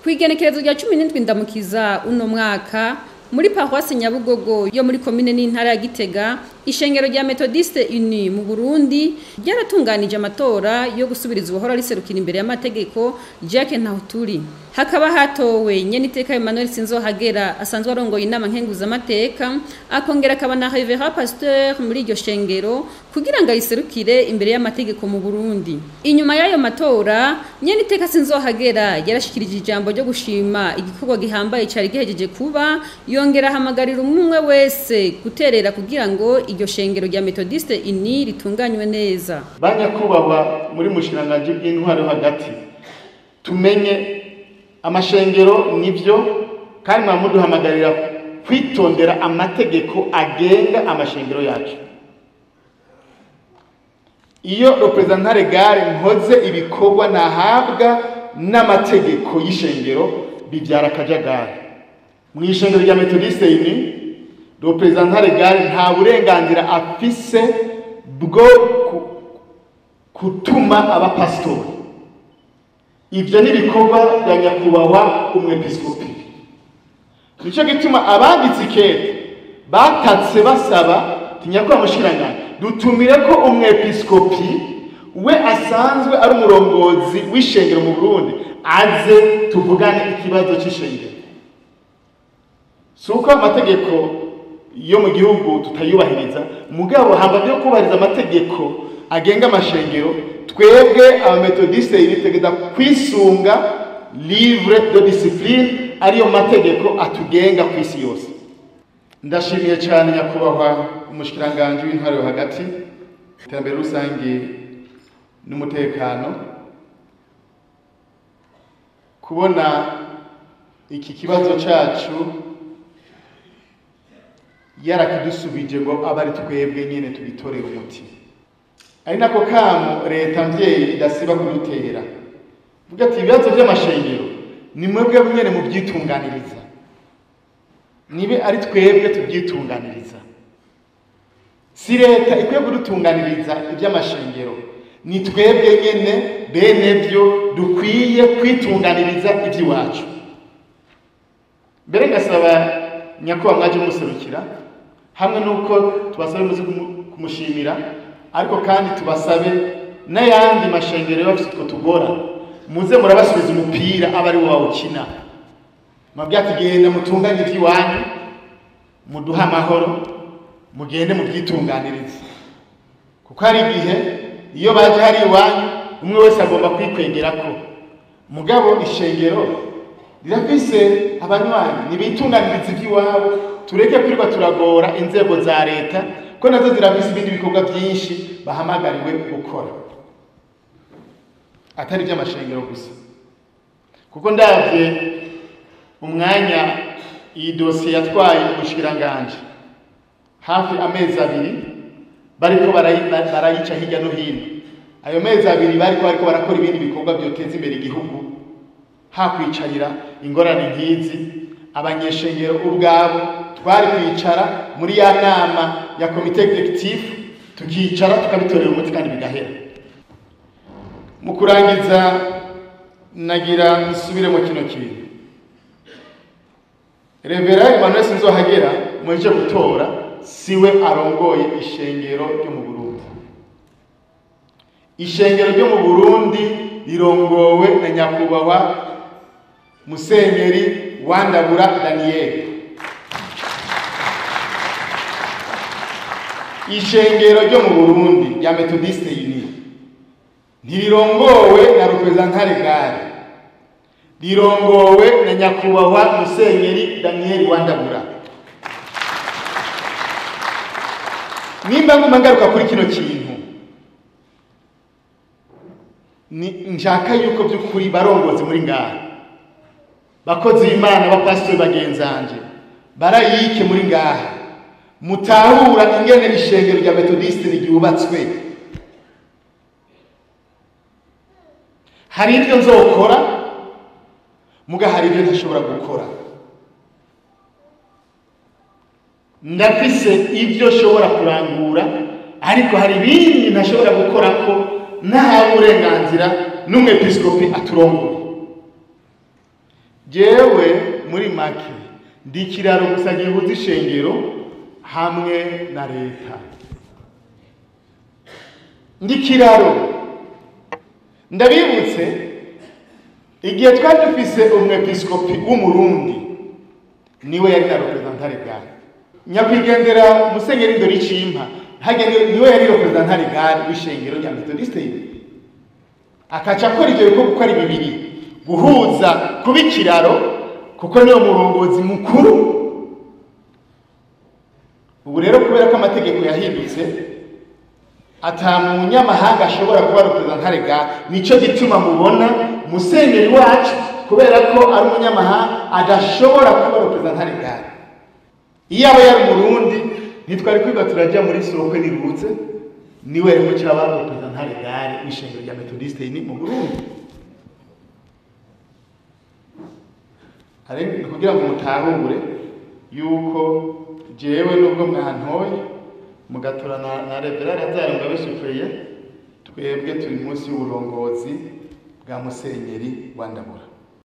Kw'igenekerezo rya 17 Ndamukiza uno mwaka muri Paruwase Nyabugogo yo muri komine n'intara ya Gitega, Ishengero rya Méthodiste Unie mu Burundi ryaratunganije amatora yo gusubiriza uwahora ariserukira imbere y'amategeko Jacques NTAHOTURI. Hakaba hatowe Nyeniteka Emmanuel SINZOHAGERA asanzwe arongoye Inama Nkenguzamateka, akongera akaba na Révérend Pasteur muri iryo shengero kugira ngo ariserukire imbere y'amategeko mu Burundi. Inyuma y'ayo matora, Nyeniteka SINZOHAGERA yarashikirije ijambo ryo gushima igikorwa gihambaye cari gihejeje kuba, yongera hamagarira umwe wese guterera kugira ngo iryo shengero rya Méthodiste Unie ritunganywe neza. Banyakubahwa muri mushiranganje bw'intwaro hagati, tumenye amashengero nivyo kandi mwamuduhamagarira kwitondera amategeko agenga amashengero yacu. Iyo representant legal nkoze ibikorwa nahabwa n'amategeko y'ishengero bivyara akajagari. Mu ishengero rya Méthodiste Unie, representant legal nta burenganzira afise bwo kutuma abapastori. Ivyo ni bikorwa bya nyakubahwa umwepiskopi. Nico gituma abanditsi kete batatse basaba tinyakubahwa mushiranganje dutumire ko umwepiskopi we asanzwe ari umurongozi w'ishengero mu Burundi aze tuvugane ikibazo c'ishengero. Suko amategeko yo mu gihugu tutayubahiriza, mugabo hamba byo kubahiriza amategeko agenga amashengero, twebwe aba Méthodiste iritegeza kwisunga livre de discipline ariyo mategeko atugenga kwisi yose. Ndashimiye cyane nyakubahwa umushikiranganje w'intwaro yo hagati, iterambere rusange n'umutekano, kubona iki kibazo cacu yarakidusubije ngo abari twebwe nyene tubitorera umuti. Ari nako kamo leta mvyeyi idasiba kudutera. Vuga ati ibibazo by'amashengero ni mwebwe nyene mu byitunganiriza. Nibe ari twebwe tubyitunganiriza. Si leta ikwiye kudutunganiriza iby'amashengero. Ni twebwe nyene bene byo dukwiye kwitunganiriza iby'iwacu. Mbere ngasaba nyakubahwa mwaje muserukira hamwe nuko tubasabe muze kumushimira, ariko kandi tubasabe n'ayandi mashengero y'abafite utwo tugora muze murabasubiza umupira abari wawukina. Mabwati genda mutunganye iby'iwanyu, muduha amahoro, mugende mubyitunganiriza. Kuko hari igihe iyo baje hari iwanyu umwe wese agomba kwikwengerako. Mugabo ishengero rirafise abanywanyi nibitunganiriza iby'iwabo, tureke kwirirwa turagora inzego za leta ko nazo zirafise ibindi bikorwa byinshi bahamagariwe gukora atari by'amashengero gusa. Kuko ndavye umwanya iyi dossier yatwaye ubushikiranganje hafi amezi abiri bariko barayica hirya no hino. Ayo mezi abiri bariko barakora ibindi bikorwa byoteza imbere igihugu, hakwicarira ingorane nkizi. Abanyeshengero ubwabo twari kwicara muri ya nama ya komite executive, tukicara tukabitorera umuti kandi bigahera. Mu kurangiza nagira nsubire mu kino kintu. Révérend Emmanuel SINZOHAGERA muje gutora siwe arongoye ishengero ryo mu Burundi. Ishengero ryo mu Burundi rirongowe na nyakubahwa Musenyeri Wandabura Daniel. Ishengero ryo mu Burundi ya Méthodiste Unie ntirirongowe na representant legal, rirongowe na nyakubahwa Musenyeri Daniel Wandabura. Nimba ngumangaruka kuri kino kintu, ni njaka yuko byukuri barongozi muri ngaha, bakozi b'Imana bapastori bagenzanje barayike muri ngaha, mutahura ingene ishengero rya Méthodiste ryubatswe. Hari ibyo nzokora muga hari ibyo ntashobora gukora. Ndafise ibyo shobora kurangura, ariko hari ibindi ntashobora gukora ko nta burenganzira n'umwepiskopi aturongoye. jewe muri make ndi kiraro gusa gihuza ishengero hamwe na leta. Ndi kiraro. Ndabibutse igihe twari dufise umwepiskopi w'umurundi niwe yari na représentant legal. Nyakwigendera Musenyeri Ndoricimpa niwe yari représentant legal w'ishengero rya Méthodiste Unie. Akaca akora ivyo bikorwa uko ari bibiri, guhuza kuba ikiraro kuko niyo murongozi mukuru. Ubu rero kubera ko amategeko yahindutse ata munyamahanga ashobora kuba représentant legal, nico gituma mubona Musenyeri wacu kubera ko ari umunyamahanga adashobora kuba représentant legal. Iyo aba yari Murundi ntitwari kwiga turaja muri sokwe nirutse, niwe rero cyaba représentant legal w'ishengero rya Méthodiste Unie mu Burundi. Ariko kugira ngo mutahure yuko jewe nubwo mwantoye mugatorana na Révérend Pasteur twebwe turi munsi y'uburongozi bwa Musenyeri wa Ndamura.